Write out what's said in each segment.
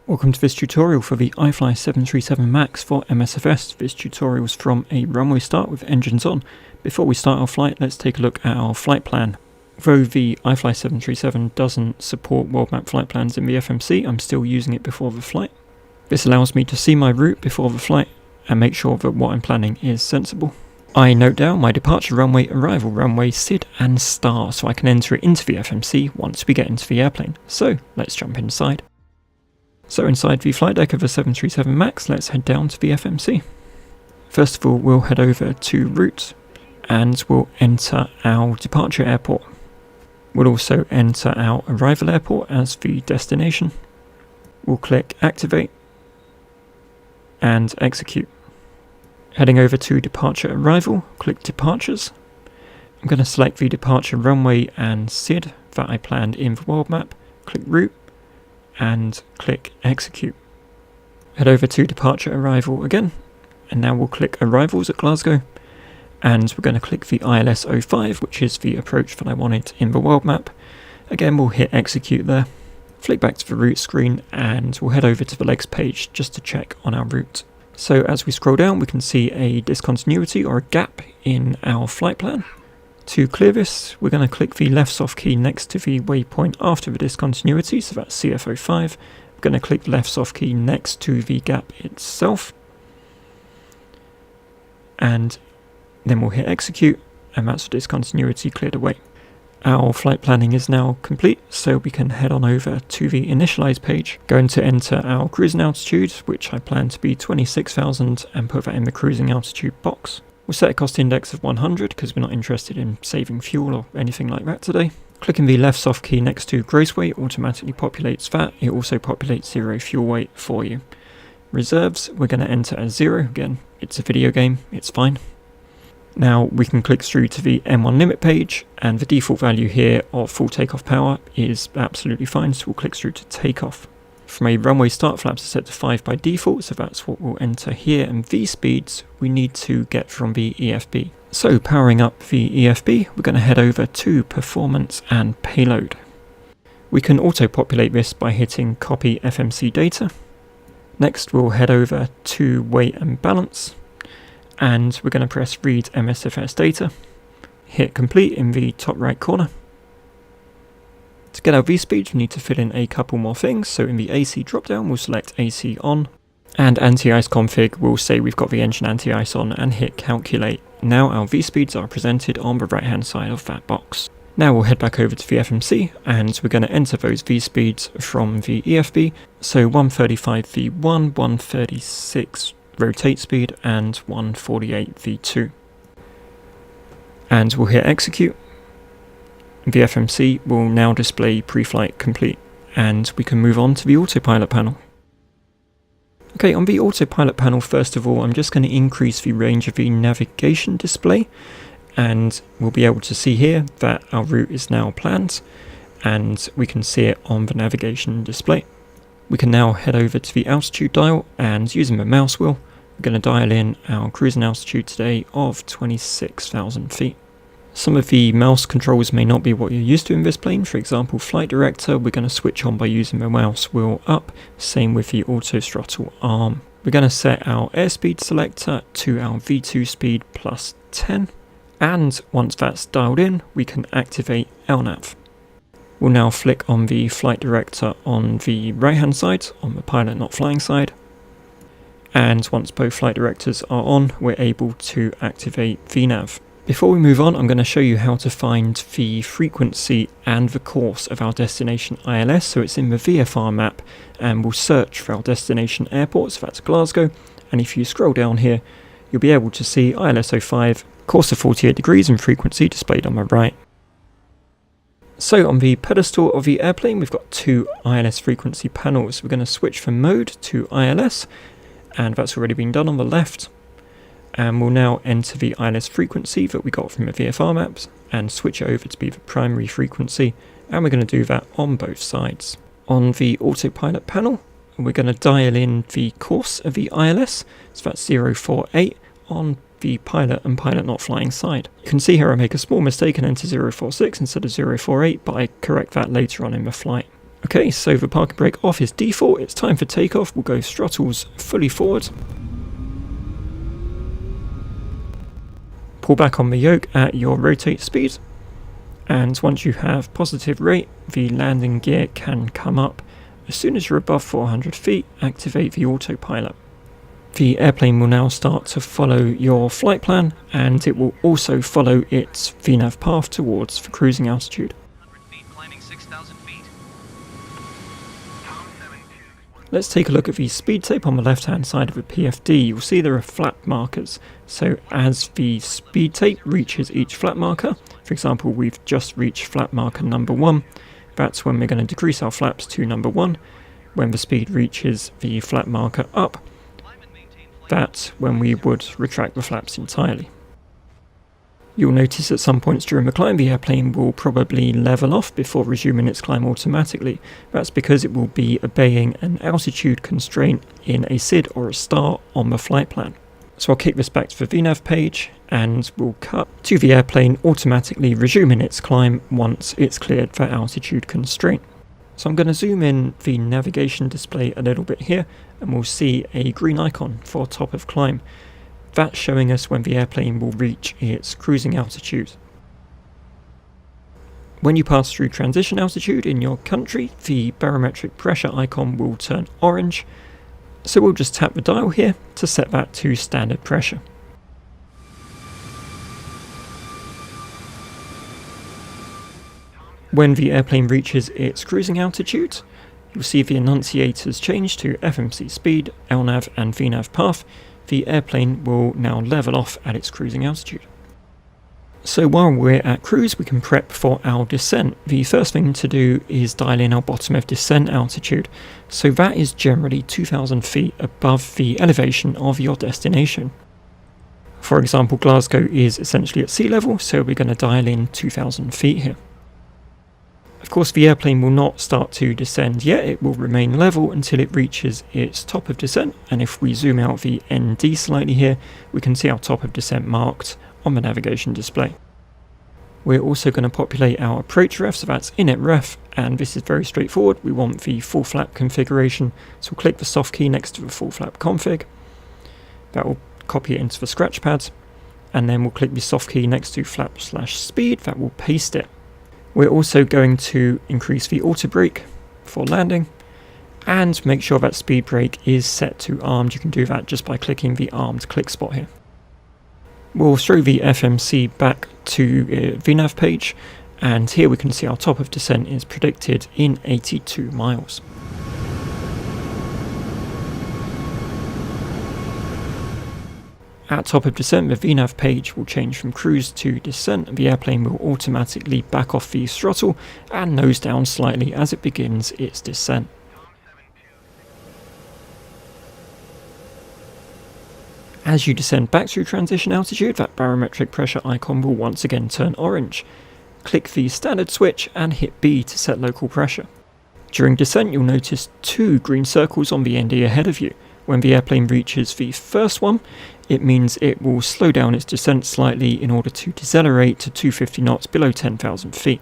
Welcome to this tutorial for the iFly 737 MAX for MSFS. This tutorial is from a runway start with engines on. Before we start our flight, let's take a look at our flight plan. Though the iFly 737 doesn't support world map flight plans in the FMC, I'm still using it before the flight. This allows me to see my route before the flight and make sure that what I'm planning is sensible. I note down my departure runway, arrival runway, SID and star so I can enter it into the FMC once we get into the airplane. So let's jump inside. So inside the flight deck of the 737 MAX, let's head down to the FMC. First of all, we'll head over to route and we'll enter our departure airport. We'll also enter our arrival airport as the destination. We'll click activate and execute. Heading over to departure arrival, click departures. I'm going to select the departure runway and SID that I planned in the world map, click route and click execute. Head over to departure arrival again, and now we'll click arrivals at Glasgow, and we're going to click the ILS 05, which is the approach that I wanted in the world map. Again, we'll hit execute there, flick back to the route screen, and we'll head over to the legs page just to check on our route. So as we scroll down, we can see a discontinuity or a gap in our flight plan. To clear this, we're going to click the left soft key next to the waypoint after the discontinuity, so that's CF05. We're going to click the left soft key next to the gap itself, and then we'll hit execute, and that's the discontinuity cleared away. Our flight planning is now complete, so we can head on over to the initialize page. Going to enter our cruising altitude, which I plan to be 26,000, and put that in the cruising altitude box. We'll set a cost index of 100 because we're not interested in saving fuel or anything like that today. Clicking the left soft key next to gross weight automatically populates that. It also populates 0 fuel weight for you. Reserves, we're going to enter as 0. Again, it's a video game, it's fine. Now we can click through to the M1 limit page, and the default value here of full takeoff power is absolutely fine, so we'll click through to takeoff. From a runway start, flaps are set to 5 by default, so that's what we'll enter here, and V speeds we need to get from the EFB. So powering up the EFB, we're going to head over to performance and payload. We can auto-populate this by hitting copy FMC data. Next we'll head over to weight and balance, and we're going to press read MSFS data. Hit complete in the top right corner. To get our V-speeds, we need to fill in a couple more things, so in the AC dropdown we'll select AC on, and anti-ice config will say we've got the engine anti-ice on, and hit calculate. Now our V-speeds are presented on the right hand side of that box. Now we'll head back over to the FMC, and we're going to enter those V-speeds from the EFB, so 135 V1, 136 rotate speed, and 148 V2. And we'll hit execute. The FMC will now display pre-flight complete, and we can move on to the autopilot panel. Okay, on the autopilot panel, first of all, I'm just going to increase the range of the navigation display, and we'll be able to see here that our route is now planned, and we can see it on the navigation display. We can now head over to the altitude dial, and using the mouse wheel, we're going to dial in our cruising altitude today of 26,000 feet. Some of the mouse controls may not be what you're used to in this plane. For example, flight director, we're going to switch on by using the mouse wheel up. Same with the auto throttle arm. We're going to set our airspeed selector to our V2 speed plus 10. And once that's dialed in, we can activate LNAV. We'll now flick on the flight director on the right hand side, on the pilot not flying side. And once both flight directors are on, we're able to activate VNAV. Before we move on, I'm going to show you how to find the frequency and the course of our destination ILS. So it's in the VFR map, and we'll search for our destination airport, so that's Glasgow. And if you scroll down here, you'll be able to see ILS 05, course of 48 degrees and frequency displayed on my right. So on the pedestal of the airplane, we've got two ILS frequency panels. We're going to switch from mode to ILS, and that's already been done on the left. And we'll now enter the ILS frequency that we got from the VFR maps and switch it over to be the primary frequency, and we're going to do that on both sides. On the autopilot panel, we're going to dial in the course of the ILS, so that's 048 on the pilot and pilot not flying side. You can see here I make a small mistake and enter 046 instead of 048, but I correct that later on in the flight. Okay, so the parking brake off is default, it's time for takeoff. We'll go throttles fully forward. Pull back on the yoke at your rotate speed. And once you have positive rate, the landing gear can come up. As soon as you're above 400 feet, activate the autopilot. The airplane will now start to follow your flight plan, and it will also follow its VNAV path towards the cruising altitude. Let's take a look at the speed tape on the left hand side of the PFD. You'll see there are flap markers. So as the speed tape reaches each flap marker, for example we've just reached flap marker number 1, that's when we're going to decrease our flaps to number 1. When the speed reaches the flap marker up, that's when we would retract the flaps entirely. You'll notice at some points during the climb the airplane will probably level off before resuming its climb automatically. That's because it will be obeying an altitude constraint in a SID or a STAR on the flight plan. So I'll kick this back to the VNAV page and we'll cut to the airplane automatically resuming its climb once it's cleared for altitude constraint. So I'm going to zoom in the navigation display a little bit here and we'll see a green icon for top of climb. That's showing us when the airplane will reach its cruising altitude. When you pass through transition altitude in your country, the barometric pressure icon will turn orange, so we'll just tap the dial here to set that to standard pressure. When the airplane reaches its cruising altitude, you'll see the annunciators change to FMC speed, LNAV and VNAV path. The airplane will now level off at its cruising altitude. So while we're at cruise, we can prep for our descent. The first thing to do is dial in our bottom of descent altitude. So that is generally 2,000 feet above the elevation of your destination. For example, Glasgow is essentially at sea level, so we're going to dial in 2,000 feet here. Of course, the airplane will not start to descend yet, it will remain level until it reaches its top of descent, and if we zoom out the ND slightly here, we can see our top of descent marked on the navigation display. We're also going to populate our approach ref, so that's init ref, and this is very straightforward. We want the full flap configuration, so we'll click the soft key next to the full flap config. That will copy it into the scratch pad, and then we'll click the soft key next to flap/speed, that will paste it. We're also going to increase the auto brake for landing and make sure that speed brake is set to armed. You can do that just by clicking the armed click spot here. We'll throw the FMC back to VNAV page, and here we can see our top of descent is predicted in 82 miles. At top of descent, the VNAV page will change from cruise to descent. The airplane will automatically back off the throttle and nose down slightly as it begins its descent. As you descend back through transition altitude, that barometric pressure icon will once again turn orange. Click the standard switch and hit B to set local pressure. During descent, you'll notice 2 green circles on the ND ahead of you. When the airplane reaches the first one, it means it will slow down its descent slightly in order to decelerate to 250 knots below 10,000 feet.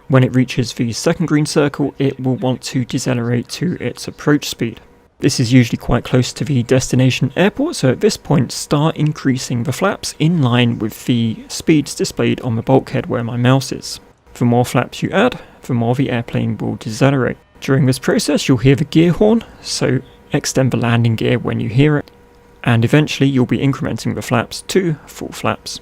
When it reaches the second green circle, it will want to decelerate to its approach speed. This is usually quite close to the destination airport, so at this point start increasing the flaps in line with the speeds displayed on the bulkhead where my mouse is. The more flaps you add, the more the airplane will decelerate. During this process you'll hear the gear horn, so extend the landing gear when you hear it, and eventually you'll be incrementing the flaps to full flaps.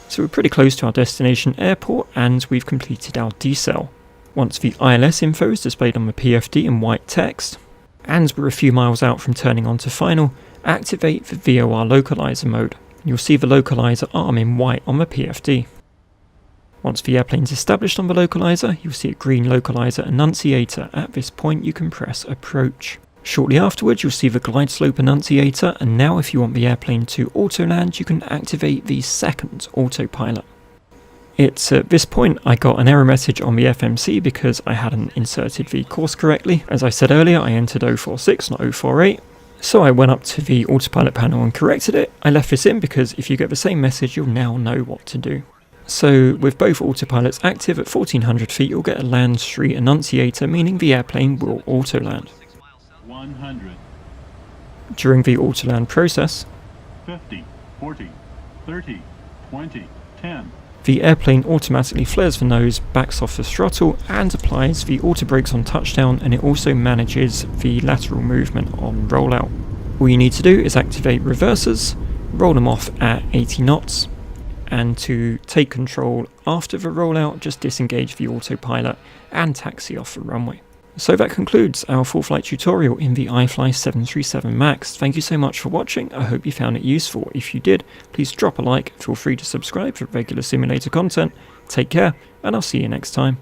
So we're pretty close to our destination airport and we've completed our decel. Once the ILS info is displayed on the PFD in white text, and we're a few miles out from turning on to final, activate the VOR localizer mode. You'll see the localizer arm in white on the PFD. Once the airplane's established on the localizer, you'll see a green localizer annunciator. At this point you can press approach. Shortly afterwards you'll see the glide slope annunciator, and now if you want the airplane to auto land you can activate the second autopilot. It's at this point I got an error message on the FMC because I hadn't inserted the course correctly. As I said earlier, I entered 046 not 048. So I went up to the autopilot panel and corrected it. I left this in because if you get the same message you'll now know what to do. So with both autopilots active at 1400 feet, you'll get a land street annunciator, meaning the airplane will auto-land. 100. During the auto-land process, 50, 40, 30, 20, 10. The airplane automatically flares the nose, backs off the throttle, and applies the auto brakes on touchdown, and it also manages the lateral movement on rollout. All you need to do is activate reversers, roll them off at 80 knots, and to take control after the rollout, just disengage the autopilot and taxi off the runway. So that concludes our full flight tutorial in the iFly 737 MAX. Thank you so much for watching. I hope you found it useful. If you did, please drop a like, feel free to subscribe for regular simulator content. Take care, and I'll see you next time.